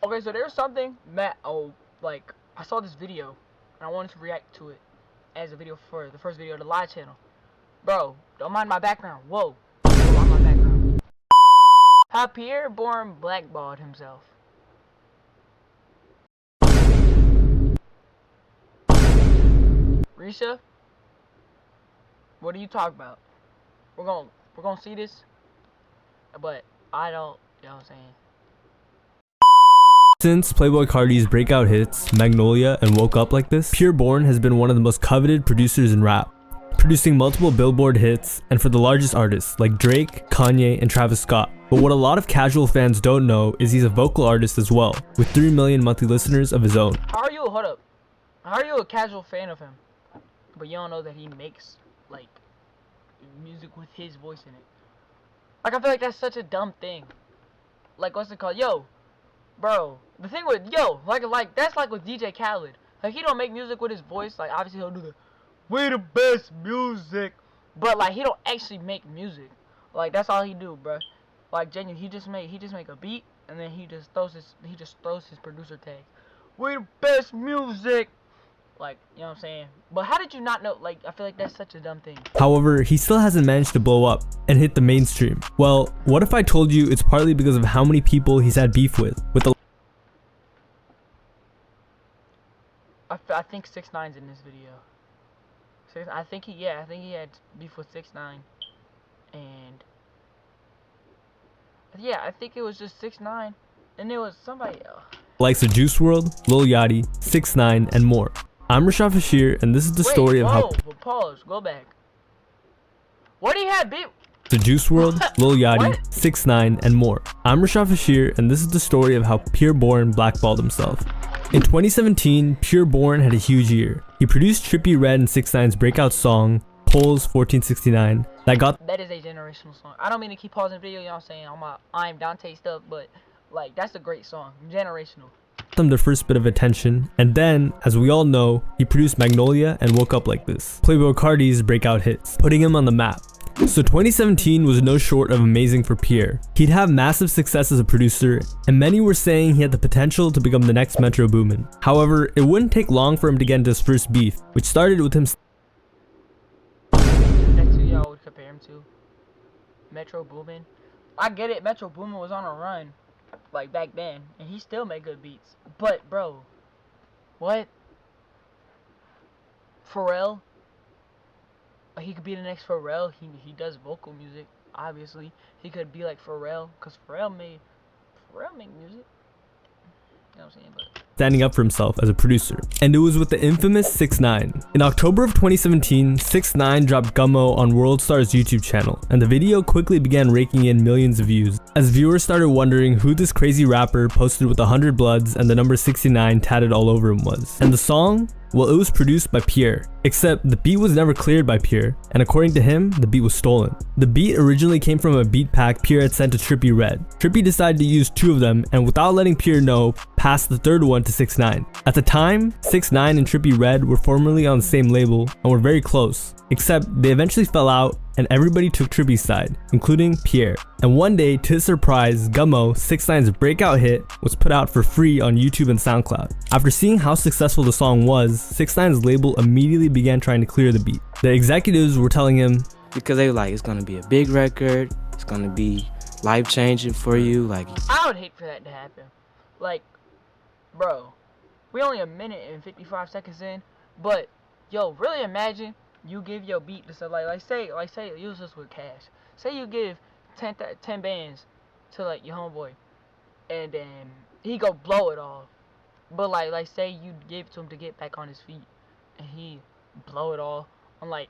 Okay, so there's something like I saw this video and I wanted to react to it as a video for the first video of the live channel. Bro, don't mind my background. Whoa, don't mind my background. How Pierre Bourne blackballed himself. Risha, what are you talking about? We're gonna see this, but I don't. You know what I'm saying? Since Playboi Carti's breakout hits, Magnolia and Woke Up Like This, Pierre Bourne has been one of the most coveted producers in rap, producing multiple Billboard hits and for the largest artists like Drake, Kanye, and Travis Scott. But what a lot of casual fans don't know is he's a vocal artist as well, with 3 million monthly listeners of his own. Hold up. How are you a casual fan of him, but you don't know that he makes, like, music with his voice in it? Like, I feel like that's such a dumb thing. Like, what's it called? Yo, bro, the thing with, like, that's like with DJ Khaled. Like, he don't make music with his voice. Like, obviously he'll do the, we the best music. But, like, he don't actually make music. Like, that's all he do, bro. Like, genuinely, he just make a beat, and then he just throws his producer tag. We the best music. Like, you know what I'm saying? But how did you not know? Like, I feel like that's such a dumb thing. However, he still hasn't managed to blow up and hit the mainstream. Well, what if I told you it's partly because of how many people he's had beef with the I think 6ix9ine's in this video. I think he had beef with 6ix9ine, and yeah, I think it was just 6ix9ine, and it was somebody else. likes of Juice WRLD, Lil Yachty, 6ix9ine, and more. I'm Rashad Fashir, and this is the story of how pause, go back. What do you have beef? The Juice WRLD, Lil Yachty, 6ix9ine, and more. I'm Rashad Fashir, and this is the story of how Pierre Bourne blackballed himself. In 2017, Pierre Bourne had a huge year. He produced Trippie Redd and 6ix9ine's breakout song, Polls 1469, that is a generational song. I don't mean to keep pausing the video, you know what I'm saying, on my I'm Dante stuff, but like, that's a great song, generational. Them their first bit of attention, and then, as we all know, he produced Magnolia and Woke Up Like This, Playboi Carti's breakout hits, putting him on the map. So 2017 was no short of amazing for Pierre. He'd have massive success as a producer, and many were saying he had the potential to become the next Metro Boomin. However, it wouldn't take long for him to get into his first beef, which started with him. That's who y'all would compare him to? Metro Boomin? I get it, Metro Boomin was on a run, like, back then, and he still made good beats. But, bro, what? Pharrell? He could be the next Pharrell. He does vocal music, obviously. He could be like Pharrell, because Pharrell made music. You know what I'm saying? But Standing up for himself as a producer, and it was with the infamous 6ix9ine. In October of 2017, 6ix9ine dropped Gummo on Worldstar's YouTube channel, and the video quickly began raking in millions of views, as viewers started wondering who this crazy rapper posted with 100 bloods and the number 69 tatted all over him was. And the song? Well, it was produced by Pierre, except the beat was never cleared by Pierre, and according to him, the beat was stolen. The beat originally came from a beat pack Pierre had sent to Trippie Redd. Trippie decided to use 2 of them, and without letting Pierre know, passed the 3rd one to 6ix9ine. At the time, 6ix9ine and Trippie Redd were formerly on the same label and were very close, except they eventually fell out and everybody took Trippie's side, including Pierre. And one day, to his surprise, Gummo, 6ix9ine's breakout hit, was put out for free on YouTube and SoundCloud. After seeing how successful the song was, 6ix9ine's label immediately began trying to clear the beat. The executives were telling him, because they were like, it's gonna be a big record, it's gonna be life-changing for you, like. I would hate for that to happen. Like, bro, we only a minute and 55 seconds in, but yo, really imagine you give your beat to somebody, like say use this with Cash. Say you give 10 bands to like your homeboy, and then he go blow it all. But like say you give it to him to get back on his feet, and he blow it all on, like,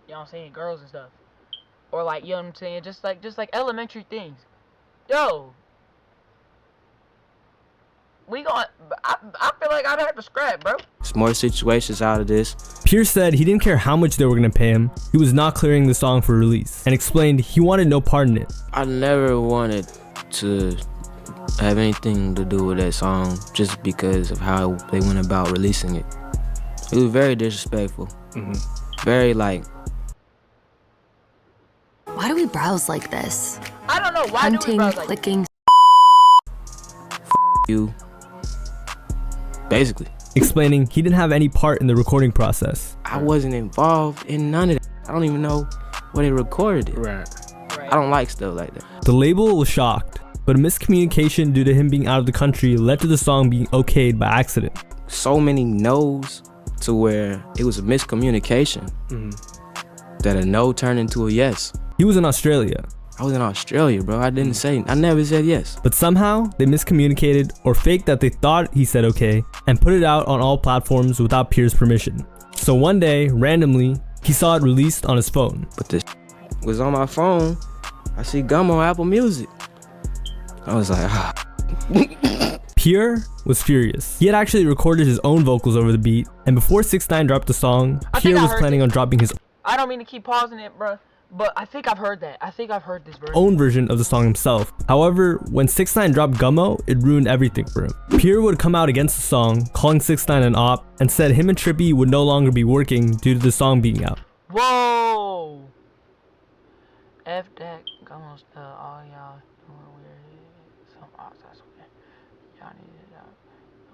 you know what I'm saying, girls and stuff, or like, you know what I'm saying, just like elementary things. Yo, I feel like I'd have to scrap, bro. There's more situations out of this. Pierre said he didn't care how much they were going to pay him, he was not clearing the song for release, and explained he wanted no part in it. I never wanted to have anything to do with that song just because of how they went about releasing it. It was very disrespectful. Very like. Why do we browse like this? I don't know why Hunting, do we browse like clicking. you. Basically. Explaining he didn't have any part in the recording process. I wasn't involved in none of that. I don't even know where they recorded it. Right. I don't like stuff like that. The label was shocked, but a miscommunication due to him being out of the country led to the song being okayed by accident. So many no's to where it was a miscommunication that a no turned into a yes. He was in Australia. I was in Australia, bro. I never said yes. But somehow they miscommunicated or faked that they thought he said okay and put it out on all platforms without Pierre's permission. So one day, randomly, he saw it released on his phone. But this was on my phone. I see Gummo Apple Music. I was like, Pierre was furious. He had actually recorded his own vocals over the beat, and before 6ix9ine dropped the song, Pierre was planning on dropping his I don't mean to keep pausing it, bruh, but I think I've heard that. I think I've heard this version. own version of the song himself. However, when 6ix9ine dropped Gummo, it ruined everything for him. Pierre would come out against the song, calling 6ix9ine an op, and said him and Trippy would no longer be working due to the song being out. Whoa! F that, Gummo stuff, all y'all doing weird. Some ops, I swear. Y'all need it out.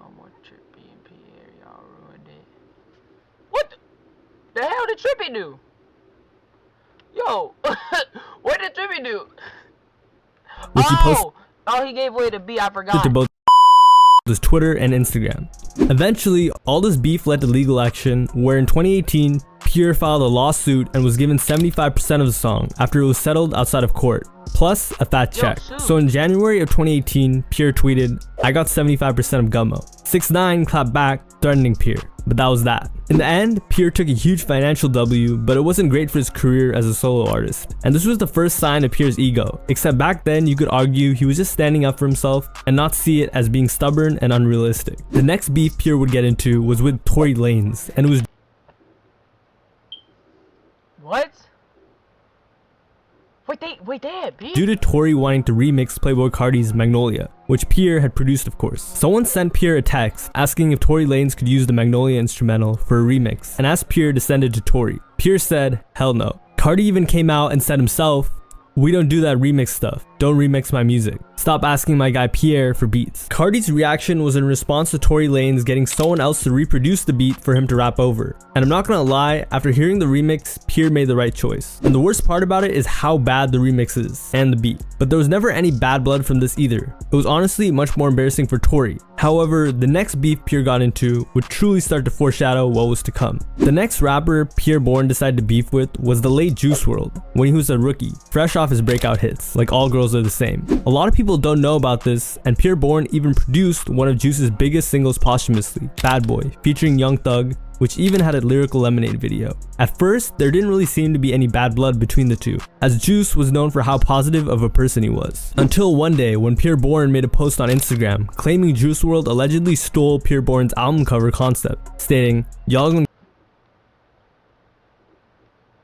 No more Trippy and Pierre, y'all ruined it. What the hell did Trippy do? Yo, what did Trippy do? Which he posted he gave away the beat, I forgot. to both his Twitter and Instagram. Eventually, all this beef led to legal action, where in 2018, Pierre filed a lawsuit and was given 75% of the song after it was settled outside of court, plus a fat check. So in January of 2018, Pierre tweeted, "I got 75% of Gummo." 6ix9ine clapped back, threatening Pierre, but that was that. In the end, Pierre took a huge financial W, but it wasn't great for his career as a solo artist. And this was the first sign of Pierre's ego, except back then you could argue he was just standing up for himself and not see it as being stubborn and unrealistic. The next beef Pierre would get into was with Tory Lanez, and it was What? Wait, they had beef? due to Tory wanting to remix Playboi Carti's Magnolia, which Pierre had produced, of course. Someone sent Pierre a text asking if Tory Lanez could use the Magnolia instrumental for a remix, and asked Pierre to send it to Tory. Pierre said, hell no. Carti even came out and said himself, "We don't do that remix stuff. Don't remix my music. Stop asking my guy Pierre for beats." Carti's reaction was in response to Tory Lanez getting someone else to reproduce the beat for him to rap over. And I'm not gonna lie, after hearing the remix, Pierre made the right choice. And the worst part about it is how bad the remix is, and the beat. But there was never any bad blood from this either. It was honestly much more embarrassing for Tory. However, the next beef Pierre got into would truly start to foreshadow what was to come. The next rapper Pierre Bourne decided to beef with was the late Juice WRLD, when he was a rookie, fresh off his breakout hits, like All Girls Are the Same. A lot of people don't know about this, and Pierre Bourne even produced one of Juice's biggest singles posthumously, Bad Boy, featuring Young Thug, which even had a Lyrical Lemonade video. At first, there didn't really seem to be any bad blood between the two, as Juice was known for how positive of a person he was. Until one day when Pierre Bourne made a post on Instagram claiming Juice WRLD allegedly stole Pierre Bourne's album cover concept, stating, "Y'all gonna..."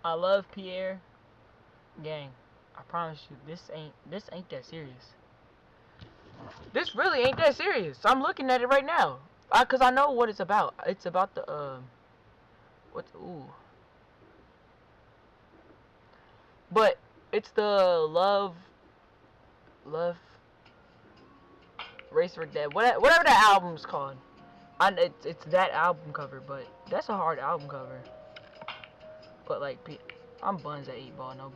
I love Pierre. Gang, I promise you, this ain't that serious. This really ain't that serious. I'm looking at it right now. Cause I know what it's about. It's about the but it's the love Race for Dead. Whatever that album's called. It's that album cover, but that's a hard album cover. But like, I'm buns at 8 Ball, no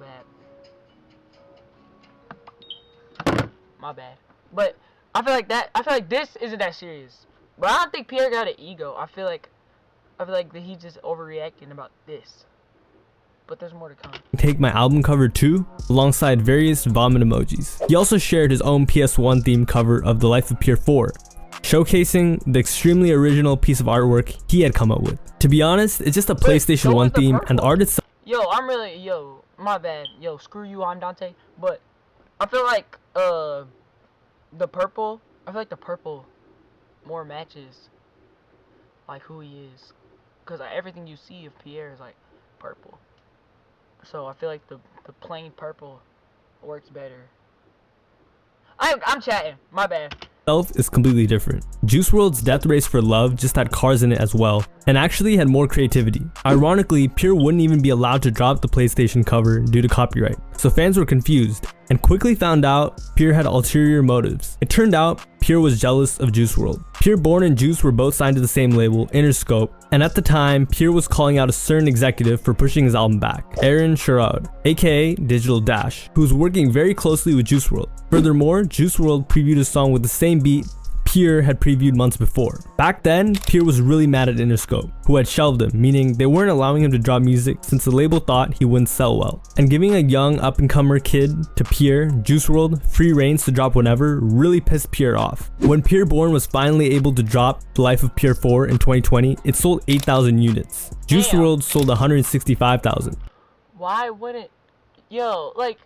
bad. My bad. But I feel like this isn't that serious. But I don't think Pierre got an ego. I feel like that he's just overreacting about this. But there's more to come. Take my album cover too, alongside various vomit emojis. He also shared his own PS1 themed cover of The Life of Pierre 4, showcasing the extremely original piece of artwork he had come up with. To be honest, it's just a PlayStation 1 theme, and the art itself. My bad. Screw you, I'm Dante. But I feel like the purple more matches like who he is, because like, everything you see of Pierre is like purple. So I feel like the plain purple works better. I'm chatting. My bad. Is completely different. Juice WRLD's Death Race for Love just had cars in it as well, and actually had more creativity. Ironically, Pierre wouldn't even be allowed to drop the PlayStation cover due to copyright, so fans were confused. and quickly found out Pierre had ulterior motives. It turned out Pierre was jealous of Juice WRLD. Pierre, Bourne, and Juice were both signed to the same label, Interscope, and at the time, Pierre was calling out a certain executive for pushing his album back, Aaron Sherrod, aka Digital Dash, who was working very closely with Juice WRLD. Furthermore, Juice WRLD previewed a song with the same beat Pierre had previewed months before. Back then, Pierre was really mad at Interscope, who had shelved him, meaning they weren't allowing him to drop music since the label thought he wouldn't sell well. And giving a young up-and-comer kid to Pierre, Juice WRLD, free reigns to drop whenever really pissed Pierre off. When Pierre Bourne was finally able to drop The Life of Pierre 4 in 2020, it sold 8,000 units. Juice WRLD sold 165,000. Why wouldn't... Yo, like...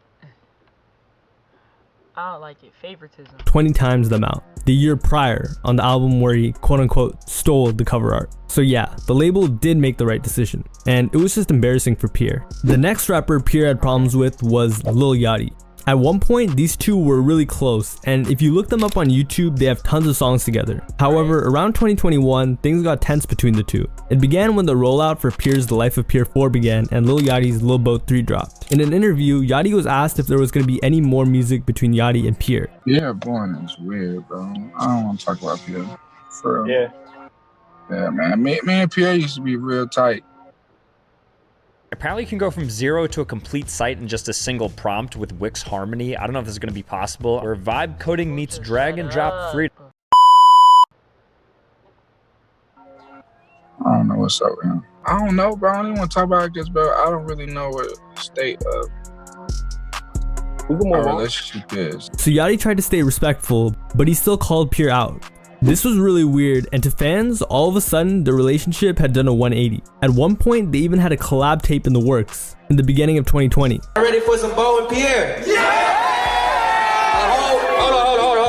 I don't like it. Favoritism. 20 times the amount. The year prior, on the album where he quote-unquote stole the cover art. So yeah, the label did make the right decision, and it was just embarrassing for Pierre. The next rapper Pierre had problems with was Lil Yachty. At one point, these two were really close, and if you look them up on YouTube, they have tons of songs together. However, around 2021, things got tense between the two. It began when the rollout for Pierre's The Life of Pierre 4 began and Lil Yachty's Lil Boat 3 dropped. In an interview, Yachty was asked if there was going to be any more music between Yachty and Pierre. Yeah, Bourne is weird, bro. I don't want to talk about Pierre. For real. Yeah, man. Me and Pierre used to be real tight. Apparently you can go from 0 to a complete site in just a single prompt with Wix Harmony. I don't know if this is going to be possible. Where vibe coding meets drag and drop freedom. I don't know what's up with him. I don't know, bro. I don't even want to talk about this, bro. I don't really know what state of our relationship is. So Yachty tried to stay respectful, but he still called Pierre out. This was really weird, and to fans, all of a sudden, the relationship had done a 180. At one point, they even had a collab tape in the works, in the beginning of 2020. Ready for some Bo and Pierre? Yeah! Hold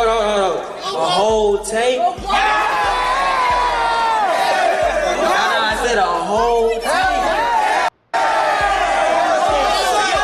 on. A whole tape? Yeah! I said a whole tape.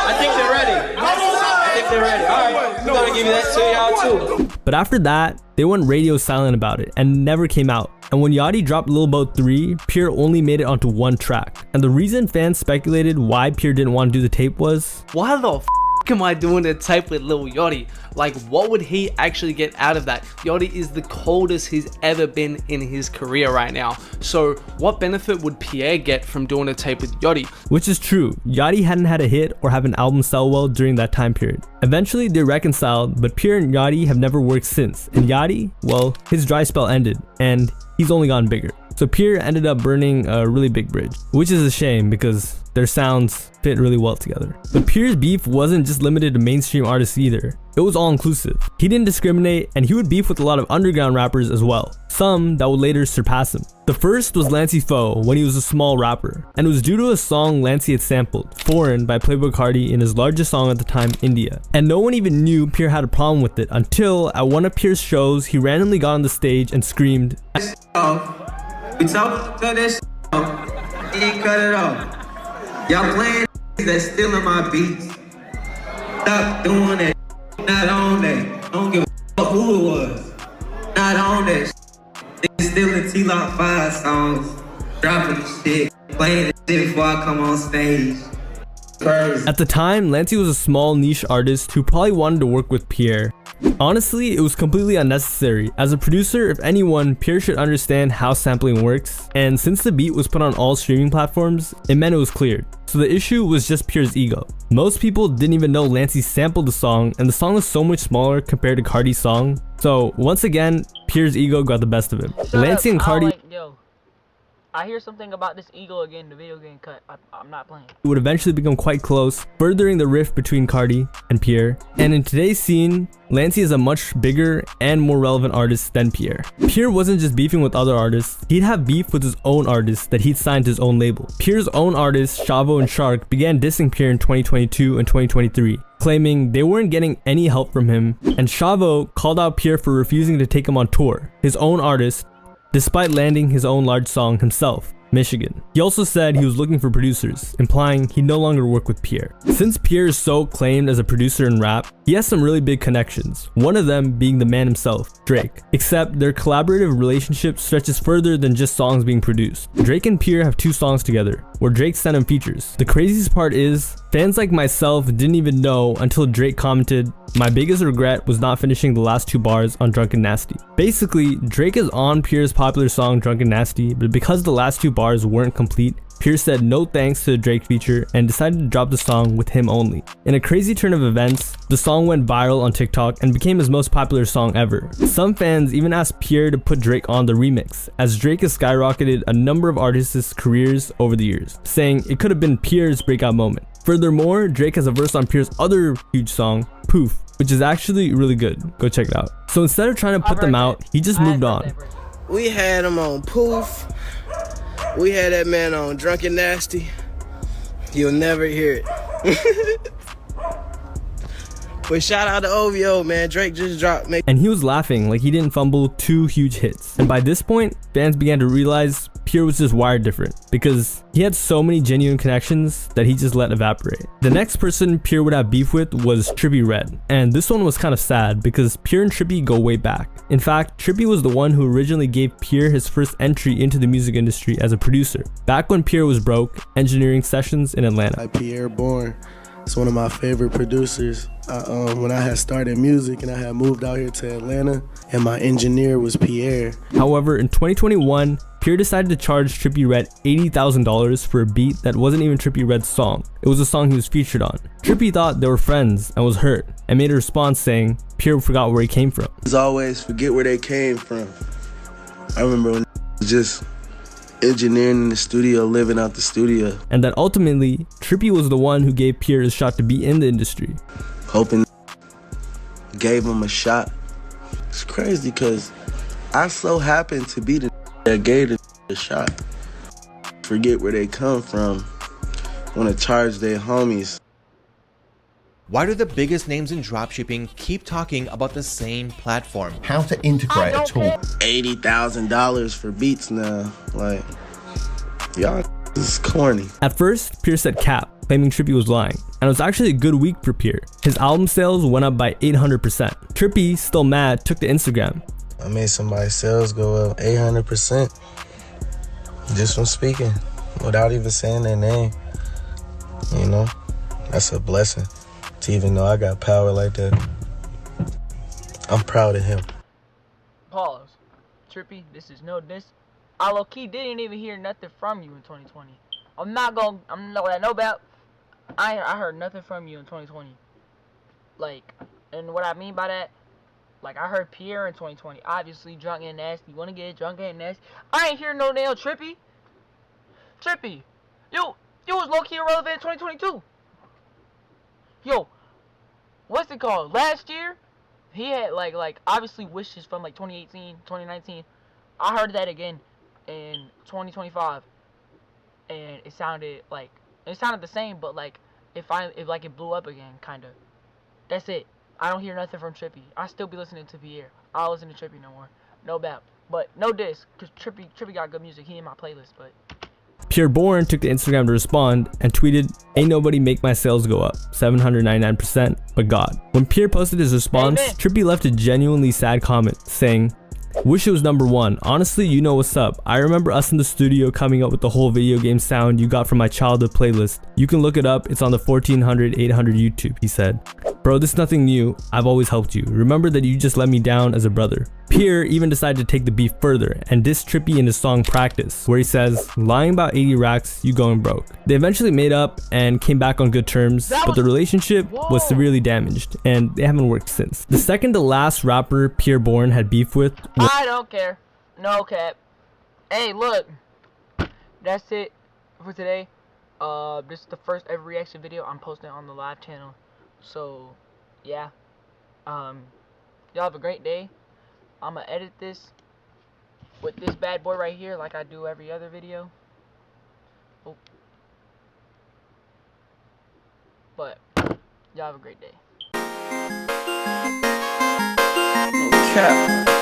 I think they're ready. All right, we're gonna give you that to y'all too. But after that, they went radio silent about it and never came out. And when Yachty dropped Lil Boat 3, Pierre only made it onto one track. And the reason fans speculated why Pierre didn't want to do the tape was, why the f am I doing a tape with Lil Yachty? Like, what would he actually get out of that? Yachty is the coldest he's ever been in his career right now. So what benefit would Pierre get from doing a tape with Yachty? Which is true. Yachty hadn't had a hit or have an album sell well during that time period. Eventually they reconciled, but Pierre and Yachty have never worked since. And Yachty, well, his dry spell ended and he's only gotten bigger. So Pierre ended up burning a really big bridge, which is a shame because their sounds fit really well together. But Pierre's beef wasn't just limited to mainstream artists either. It was all inclusive. He didn't discriminate, and he would beef with a lot of underground rappers as well, some that would later surpass him. The first was Lancey Foe when he was a small rapper, and it was due to a song Lancey had sampled, Foreign by Playboi Carti in his largest song at the time, India. And no one even knew Pierre had a problem with it until at one of Pierre's shows, he randomly got on the stage and screamed, We talk this ain't cut it off. Y'all playing that's stealing my beats. Stop doing that. Not on that. I don't give a fuck who it was. Not on that. They stealing T-Lock 5 songs, dropping shit, playing the shit before I come on stage. Crazy. At the time, Lancey was a small niche artist who probably wanted to work with Pierre. Honestly, it was completely unnecessary. As a producer, if anyone, Pierre should understand how sampling works, and since the beat was put on all streaming platforms, it meant it was cleared. So the issue was just Pierre's ego. Most people didn't even know Lancey sampled the song, and the song was so much smaller compared to Carti's song. So once again, Pierre's ego got the best of him. Lancey and Carti I hear something about this ego again, the video getting cut. I'm not playing. Would eventually become quite close, furthering the rift between Carti and Pierre. And in today's scene, Lancey is a much bigger and more relevant artist than Pierre. Pierre wasn't just beefing with other artists, he'd have beef with his own artists that he'd signed to his own label. Pierre's own artists, Chavo and Shark, began dissing Pierre in 2022 and 2023. Claiming they weren't getting any help from him, and Chavo called out Pierre for refusing to take him on tour, his own artist, despite landing his own large song himself, Michigan. He also said he was looking for producers, implying he'd no longer work with Pierre. Since Pierre is so acclaimed as a producer in rap, he has some really big connections, one of them being the man himself, Drake. Except their collaborative relationship stretches further than just songs being produced. Drake and Pierre have 2 songs together, where Drake sent him features. The craziest part is, fans like myself didn't even know until Drake commented, "My biggest regret was not finishing the last 2 bars on Drunken Nasty." Basically, Drake is on Pierre's popular song Drunken Nasty, but because the last 2 bars weren't complete, Pierre said no thanks to the Drake feature and decided to drop the song with him only. In a crazy turn of events, the song went viral on TikTok and became his most popular song ever. Some fans even asked Pierre to put Drake on the remix, as Drake has skyrocketed a number of artists' careers over the years, saying it could have been Pierre's breakout moment. Furthermore, Drake has a verse on Pierre's other huge song, Poof, which is actually really good. Go check it out. So instead of trying to put them out, he just moved on. We had him on Poof. We had that man on Drunken Nasty. You'll never hear it. But shout out to OVO, man. Drake just dropped. And he was laughing like he didn't fumble 2 huge hits. And by this point, fans began to realize Pierre was just wired different, because he had so many genuine connections that he just let evaporate. The next person Pierre would have beef with was Trippie Redd, and this one was kind of sad because Pierre and Trippie go way back. In fact, Trippie was the one who originally gave Pierre his first entry into the music industry as a producer, back when Pierre was broke, engineering sessions in Atlanta. Pierre Bourne is one of my favorite producers. When I had started music and I had moved out here to Atlanta, and my engineer was Pierre. However, in 2021, Pierre decided to charge Trippie Redd $80,000 for a beat that wasn't even Trippie Redd's song. It was a song he was featured on. Trippie thought they were friends and was hurt, and made a response saying Pierre forgot where he came from. As always, forget where they came from. I remember when just engineering in the studio, living out the studio. And that ultimately, Trippie was the one who gave Pierre a shot to be in the industry. Hoping gave him a shot. It's crazy because I so happened to be the that gave the shot. Forget where they come from. Want to charge their homies. Why do the biggest names in dropshipping keep talking about the same platform? How to integrate a tool. $80,000 for beats now. Like, y'all is corny. At first, Pierre said cap, claiming Trippie was lying, and it was actually a good week for Pierre. His album sales went up by 800%. Trippie, still mad, took to Instagram. I made somebody's sales go up 800% just from speaking, without even saying their name. You know, that's a blessing to even know I got power like that. I'm proud of him. Pause. Trippie, this is no diss. I low-key didn't even hear nothing from you in 2020. I'm not gonna let no about. I heard nothing from you in 2020. Like, and what I mean by that, like, I heard Pierre in 2020. Obviously, Drunk and Nasty. Wanna get drunk and nasty? I ain't hear no damn Trippie. Trippie, you was low-key irrelevant in 2022. Yo, what's it called? Last year, he had like obviously wishes from like 2018, 2019. I heard that again in 2025, and it sounded the same, but like it blew up again, kind of. That's it. I don't hear nothing from Trippie. I still be listening to Pierre. I don't listen to Trippie no more. No doubt. But no diss, because Trippie got good music. He in my playlist, but... Pierre Bourne took to Instagram to respond and tweeted, "Ain't nobody make my sales go up, 799%, but God." When Pierre posted his response, Amen. Trippie left a genuinely sad comment saying, "Wish it was #1. Honestly, you know what's up. I remember us in the studio coming up with the whole video game sound you got from my childhood playlist. You can look it up. It's on the 1400/800 YouTube," he said. "Bro, this is nothing new. I've always helped you. Remember that you just let me down as a brother." Pierre even decided to take the beef further and diss Trippie in his song Practice, where he says, "Lying about 80 racks, you going broke." They eventually made up and came back on good terms, but the relationship was severely damaged, and they haven't worked since. The second to last rapper Pierre Bourne had beef with was... I don't care. No cap. Hey, look. That's it for today. This is the first ever reaction video I'm posting on the live channel. So, yeah. Y'all have a great day. I'm gonna edit this with this bad boy right here like I do every other video. Oh. But, y'all have a great day. Cap.